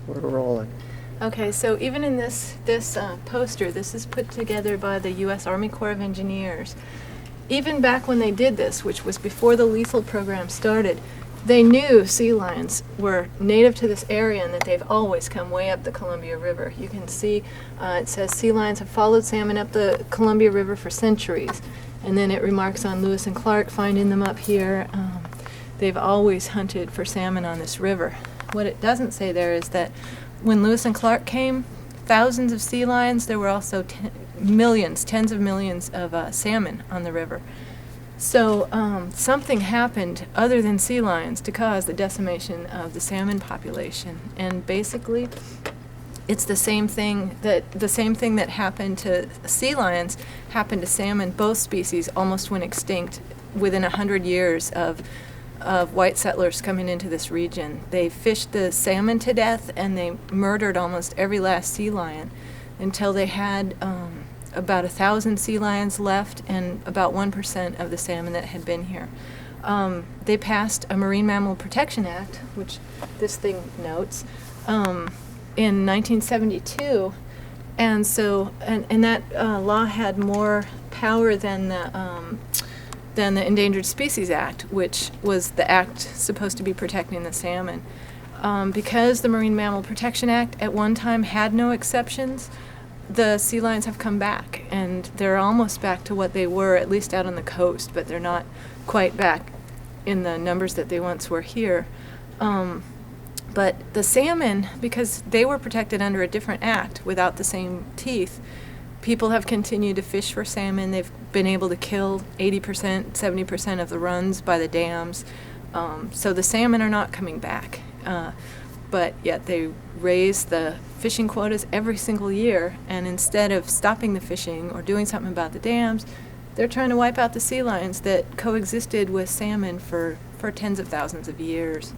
We're rolling. Okay, so even in this poster, this is put together by the U.S. Army Corps of Engineers. Even back when they did this, which was before the lethal program started, they knew sea lions were native to this area and that they've always come way up the Columbia River. You can see it says sea lions have followed salmon up the Columbia River for centuries. And then it remarks on Lewis and Clark finding them up here. They've always hunted for salmon on this river. What it doesn't say there is that when Lewis and Clark came, thousands of sea lions, there were also millions, tens of millions of salmon on the river. So something happened other than sea lions to cause the decimation of the salmon population. And basically, it's the same thing that happened to sea lions happened to salmon. Both species almost went extinct within 100 years of white settlers coming into this region. They fished the salmon to death and they murdered almost every last sea lion until they had about 1,000 sea lions left and about 1% of the salmon that had been here. They passed a Marine Mammal Protection Act, which this thing notes, in 1972, and so and that law had more power than the Endangered Species Act, which was the act supposed to be protecting the salmon. Because the Marine Mammal Protection Act at one time had no exceptions, the sea lions have come back, and they're almost back to what they were, at least out on the coast, but they're not quite back in the numbers that they once were here. But the salmon, because they were protected under a different act without the same teeth, people have continued to fish for salmon. They've been able to kill 80%, 70% of the runs by the dams. So the salmon are not coming back. But yet they raise the fishing quotas every single year, and instead of stopping the fishing or doing something about the dams, they're trying to wipe out the sea lions that coexisted with salmon for tens of thousands of years.